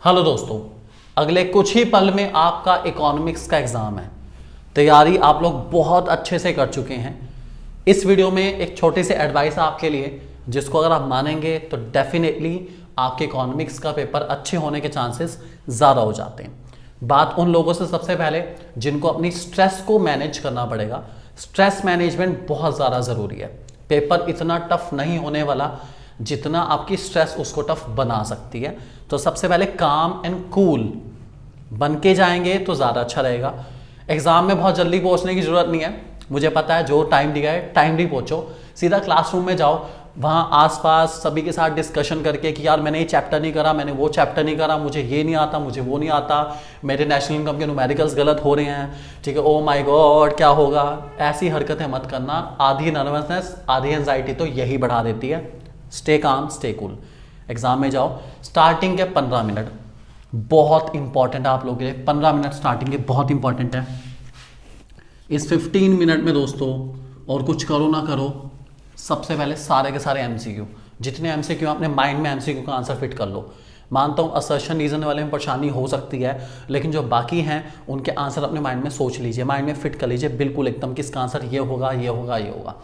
Hello दोस्तों, अगले कुछ ही पल में आपका इकोनॉमिक्स का एग्जाम है। तैयारी आप लोग बहुत अच्छे से कर चुके हैं। इस वीडियो में एक छोटी सी एडवाइस है आपके लिए, जिसको अगर आप मानेंगे तो डेफिनेटली आपके इकोनॉमिक्स का पेपर अच्छे होने के चांसेस ज़्यादा हो जाते हैं। बात उन लोगों से सबसे पहले जिनको अपनी स्ट्रेस को मैनेज करना पड़ेगा। स्ट्रेस मैनेजमेंट बहुत ज़्यादा ज़रूरी है। पेपर इतना टफ नहीं होने वाला जितना आपकी स्ट्रेस उसको टफ बना सकती है। तो सबसे पहले काम एंड कूल बन के जाएंगे तो ज़्यादा अच्छा रहेगा। एग्ज़ाम में बहुत जल्दी पहुंचने की ज़रूरत नहीं है। मुझे पता है जो टाइम दिया है टाइमली पहुंचो, सीधा क्लासरूम में जाओ, वहाँ आसपास सभी के साथ डिस्कशन करके कि यार मैंने ये चैप्टर नहीं करा, मैंने वो चैप्टर नहीं करा, मुझे ये नहीं आता, मुझे वो नहीं आता, मेरे नेशनल इनकम के न्यूमेरिकल्स गलत हो रहे हैं, ठीक है, ओ माय गॉड क्या होगा। ऐसी हरकतें मत करना। आधी नर्वसनेस आधी एंजाइटी तो यही बढ़ा देती है। Stay calm stay cool. Exam में जाओ। स्टार्टिंग के 15 मिनट बहुत इंपॉर्टेंट है आप लोगों के लिए। 15 मिनट स्टार्टिंग के बहुत इंपॉर्टेंट है। इस 15 मिनट में दोस्तों और कुछ करो ना करो, सबसे पहले सारे के सारे एमसीक्यू, जितने एमसीक्यू अपने माइंड में एमसीक्यू का आंसर फिट कर लो। मानता हूँ असर्शन रीजन वाले में परेशानी हो सकती है, लेकिन जो बाकी हैं उनके आंसर अपने माइंड में सोच लीजिए, माइंड में फिट कर लीजिए बिल्कुल एकदम कि इसका आंसर ये होगा ये होगा ये होगा।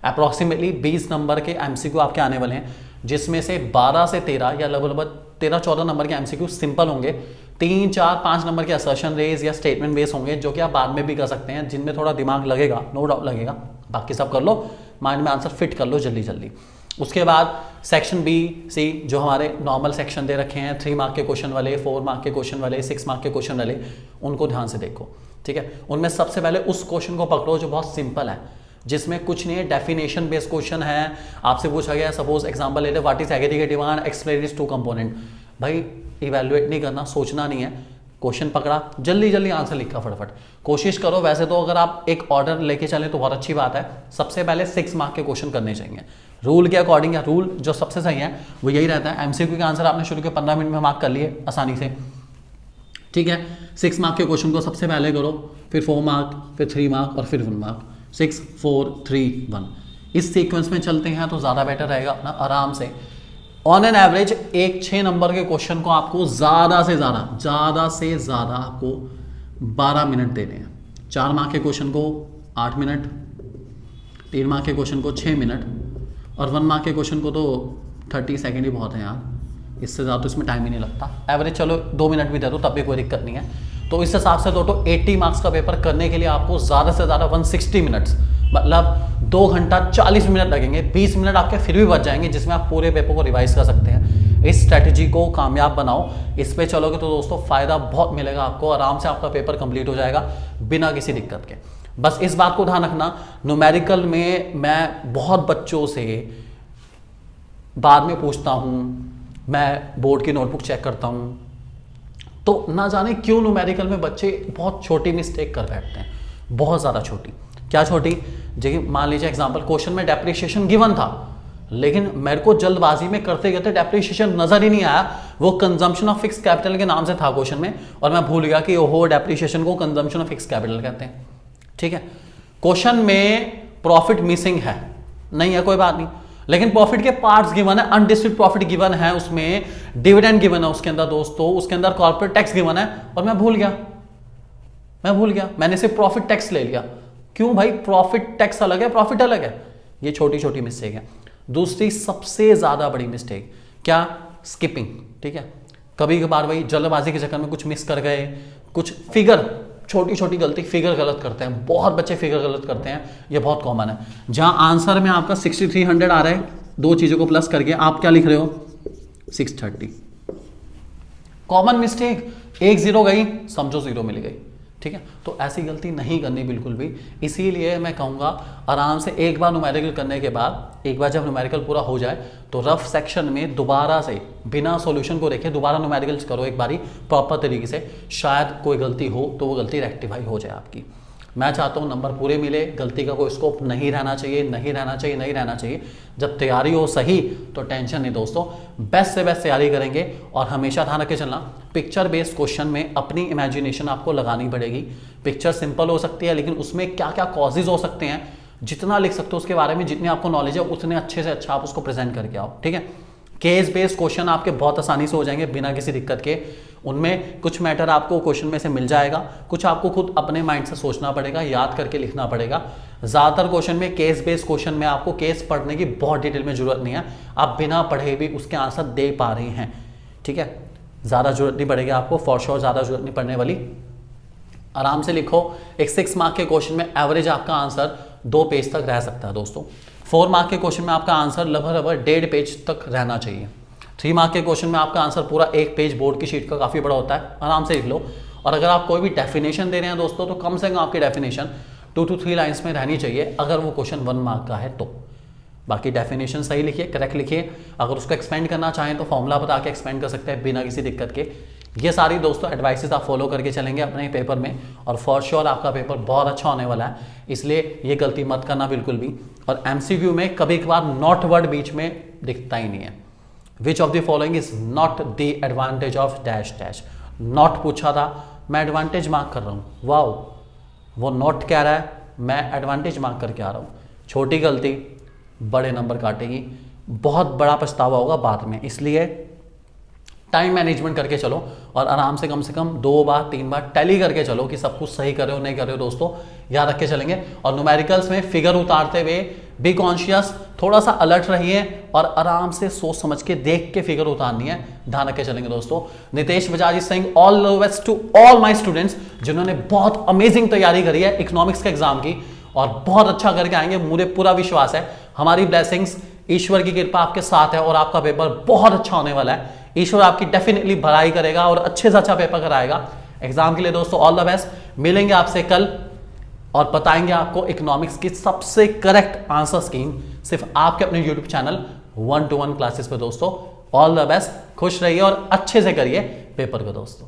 अप्रॉक्सीमेटली 20 नंबर के एमसीक्यू आपके आने वाले हैं, जिसमें से 12 से 13 या लगभग 13-14 नंबर के एमसीक्यू सिंपल होंगे। 3, 4, 5 नंबर के असर्शन रेज या स्टेटमेंट बेस होंगे, जो कि आप बाद में भी कर सकते हैं, जिनमें थोड़ा दिमाग लगेगा, नो डाउट लगेगा। बाकी सब कर लो, माइंड में आंसर फिट कर लो जल्दी जल्दी। उसके बाद सेक्शन बी सी जो हमारे नॉर्मल सेक्शन दे रखे हैं, 3 मार्क के क्वेश्चन वाले, 4 मार्क के क्वेश्चन वाले, 6 मार्क के क्वेश्चन वाले, उनको ध्यान से देखो, ठीक है। उनमें सबसे पहले उस क्वेश्चन को पकड़ो जो बहुत सिंपल है, जिसमें कुछ नहीं है, डेफिनेशन बेस्ड क्वेश्चन है। आपसे पूछा गया सपोज एग्जांपल ले ले, what is aggregate demand, explain it's 2 component. भाई इवैल्यूएट नहीं करना, सोचना नहीं है, क्वेश्चन पकड़ा जल्दी जल्दी आंसर लिखा फटाफट। कोशिश करो, वैसे तो अगर आप एक ऑर्डर लेके चलें तो बहुत अच्छी बात है। सबसे पहले 6 मार्क के क्वेश्चन करने चाहिए रूल के अकॉर्डिंग, या रूल जो सबसे सही है वो यही रहता है। एमसीक्यू के आंसर आपने शुरू के 15 मिनट में मार्क कर लिए आसानी से, ठीक है। 6 मार्क के क्वेश्चन को सबसे पहले करो, फिर 4 मार्क, फिर 3 मार्क और फिर 1 मार्क। 6, 4, 3, 1 इस सीक्वेंस में चलते हैं तो ज़्यादा बेटर रहेगा अपना आराम से। ऑन एन एवरेज एक 6 नंबर के क्वेश्चन को आपको ज़्यादा से ज़्यादा आपको 12 मिनट देने हैं। 4 मार्क के क्वेश्चन को 8 मिनट, 3 मार्क के क्वेश्चन को 6 मिनट और 1 मार्क के क्वेश्चन को तो 30 सेकेंड ही बहुत है यार, इससे ज़्यादा तो इसमें टाइम ही नहीं लगता। एवरेज चलो 2 मिनट भी दे दो तब भी कोई दिक्कत नहीं है। तो इस हिसाब से तो 80 मार्क्स का पेपर करने के लिए आपको ज़्यादा से ज़्यादा 160 मिनट्स, मतलब 2 घंटा 40 मिनट लगेंगे। 20 मिनट आपके फिर भी बच जाएंगे, जिसमें आप पूरे पेपर को रिवाइज कर सकते हैं। इस स्ट्रैटेजी को कामयाब बनाओ, इस पे चलोगे तो दोस्तों फ़ायदा बहुत मिलेगा आपको। आराम से आपका पेपर कंप्लीट हो जाएगा बिना किसी दिक्कत के। बस इस बात को ध्यान रखना, न्यूमेरिकल में मैं बहुत बच्चों से बाद में पूछता हूँ, मैं बोर्ड की नोटबुक चेक करता हूँ, तो ना जाने क्यों न्यूमेरिकल में बच्चे बहुत छोटी मिस्टेक कर बैठते हैं, बहुत ज़्यादा छोटी। क्या छोटी? जैसे मान लीजिए एग्जांपल, क्वेश्चन में डेप्रिसिएशन गिवन था, लेकिन मेरे को जल्दबाजी में करते करते डेप्रिसिएशन नजर ही नहीं आया। वो कंजम्पशन ऑफ फिक्स कैपिटल के नाम से था क्वेश्चन में, और मैं भूल गया कि ओहो डेप्रिसिएशन को कंजम्पशन ऑफ फिक्स कैपिटल कहते हैं, ठीक है। क्वेश्चन में प्रॉफिट मिसिंग है, नहीं है कोई बात नहीं, लेकिन प्रॉफिट के पार्ट्स गिवन है, अनडिस्ट्रिब्यूटेड प्रॉफिट गिवन है, उसमें डिविडेंड गिवन है उसके अंदर दोस्तों, उसके अंदर कॉर्पोरेट टैक्स गिवन है, और मैं भूल गया, मैंने सिर्फ प्रॉफिट टैक्स ले लिया। क्यों भाई? प्रॉफिट टैक्स अलग है, प्रॉफिट अलग है। ये छोटी छोटी मिस्टेक है। दूसरी सबसे ज्यादा बड़ी मिस्टेक क्या? स्किपिंग, ठीक है। कभी कभार भाई जल्दबाजी के चक्कर में कुछ मिस कर गए, कुछ फिगर, छोटी छोटी गलती, फिगर गलत करते हैं, बहुत बच्चे फिगर गलत करते हैं, ये बहुत कॉमन है। जहां आंसर में आपका 6300 आ रहा है, 2 चीजों को प्लस करके आप क्या लिख रहे हो? 630। कॉमन मिस्टेक, 1 0 गई, समझो 0 मिल गई, ठीक है। तो ऐसी गलती नहीं करनी बिल्कुल भी। इसीलिए मैं कहूँगा आराम से एक बार न्यूमेरिकल करने के बाद, एक बार जब न्यूमेरिकल पूरा हो जाए तो रफ सेक्शन में दोबारा से बिना सॉल्यूशन को देखे दोबारा न्यूमेरिकल करो एक बारी प्रॉपर तरीके से। शायद कोई गलती हो तो वो गलती रेक्टिफाई हो जाए आपकी। मैं चाहता हूँ नंबर पूरे मिले, गलती का कोई स्कोप नहीं रहना चाहिए। जब तैयारी हो सही तो टेंशन नहीं दोस्तों, बेस्ट से बेस्ट तैयारी करेंगे। और हमेशा ध्यान रख के चलना, पिक्चर बेस्ड क्वेश्चन में अपनी इमेजिनेशन आपको लगानी पड़ेगी। पिक्चर सिंपल हो सकती है, लेकिन उसमें क्या क्या कॉजेज हो सकते हैं, जितना लिख सकते हो उसके बारे में, जितनी आपको नॉलेज है उतने अच्छे से अच्छा आप उसको प्रेजेंट करके आओ, ठीक है। केस बेस्ड क्वेश्चन आपके बहुत आसानी से हो जाएंगे बिना किसी दिक्कत के। उनमें कुछ मैटर आपको क्वेश्चन में से मिल जाएगा, कुछ आपको खुद अपने माइंड से सोचना पड़ेगा, याद करके लिखना पड़ेगा। ज़्यादातर क्वेश्चन में केस बेस्ड क्वेश्चन में आपको केस पढ़ने की बहुत डिटेल में जरूरत नहीं है, आप बिना पढ़े भी उसके आंसर दे पा रहे हैं, ठीक है। ज़्यादा जरूरत नहीं पड़ेगी आपको, फॉर श्योर ज़्यादा जरूरत नहीं पड़ने वाली। आराम से लिखो। एक 6 मार्क के क्वेश्चन में एवरेज आपका आंसर 2 पेज तक रह सकता है दोस्तों। 4 मार्क के क्वेश्चन में आपका आंसर लगभग 1.5 पेज तक रहना चाहिए। 3 मार्क के क्वेश्चन में आपका आंसर पूरा 1 पेज बोर्ड की शीट का काफ़ी बड़ा होता है, आराम से लिख लो। और अगर आप कोई भी डेफिनेशन दे रहे हैं दोस्तों, तो कम से कम आपकी डेफिनेशन 2 to 3 लाइन्स में रहनी चाहिए, अगर वो क्वेश्चन 1 मार्क का है तो। बाकी डेफिनेशन सही लिखिए, करेक्ट लिखिए। अगर उसको एक्सपेंड करना चाहें तो फॉर्मूला बता के एक्सपेंड कर सकते हैं बिना किसी दिक्कत के। ये सारी दोस्तों एडवाइसेस आप फॉलो करके चलेंगे अपने पेपर में, और फॉर श्योर आपका पेपर बहुत अच्छा होने वाला है, इसलिए ये गलती मत करना बिल्कुल भी। और एमसीक्यू में कभी कभार नॉट वर्ड बीच में दिखता ही नहीं है। Which of the following is not the advantage of dash dash. Not पूछा था, मैं एडवांटेज मार्क कर रहा हूँ, वाओ, वो नॉट कह रहा है, मैं एडवांटेज मार्क करके आ रहा हूँ। छोटी गलती बड़े नंबर काटेगी, बहुत बड़ा पछतावा होगा बाद में। इसलिए टाइम मैनेजमेंट करके चलो, और आराम से कम 2 बार 3 बार टैली करके चलो कि सब कुछ सही कर रहे हो नहीं कर रहे हो दोस्तों, याद रख के चलेंगे। और न्यूमेरिकल्स में फिगर उतारते हुए बी कॉन्शियस, थोड़ा सा अलर्ट रहिए और आराम से सोच समझ के देख के फिगर उतारनी है, ध्यान रख के चलेंगे दोस्तों। Nitesh Bajaj is saying all the best to all my students, जिन्होंने बहुत अमेजिंग तैयारी करी है इकोनॉमिक्स के एग्जाम की, और बहुत अच्छा करके आएंगे, मुझे पूरा विश्वास है। हमारी ब्लेसिंग्स, ईश्वर की कृपा आपके साथ है, और आपका पेपर बहुत अच्छा होने वाला है। ईश्वर आपकी डेफिनेटली भलाई करेगा और अच्छे से अच्छा पेपर कराएगा एग्जाम के लिए दोस्तों। All the best. मिलेंगे आपसे कल और बताएंगे आपको इकोनॉमिक्स की सबसे करेक्ट आंसर स्कीम, सिर्फ आपके अपने यूट्यूब चैनल 1-to-1 क्लासेस पे दोस्तों। ऑल द बेस्ट, खुश रहिए और अच्छे से करिए पेपर को दोस्तों।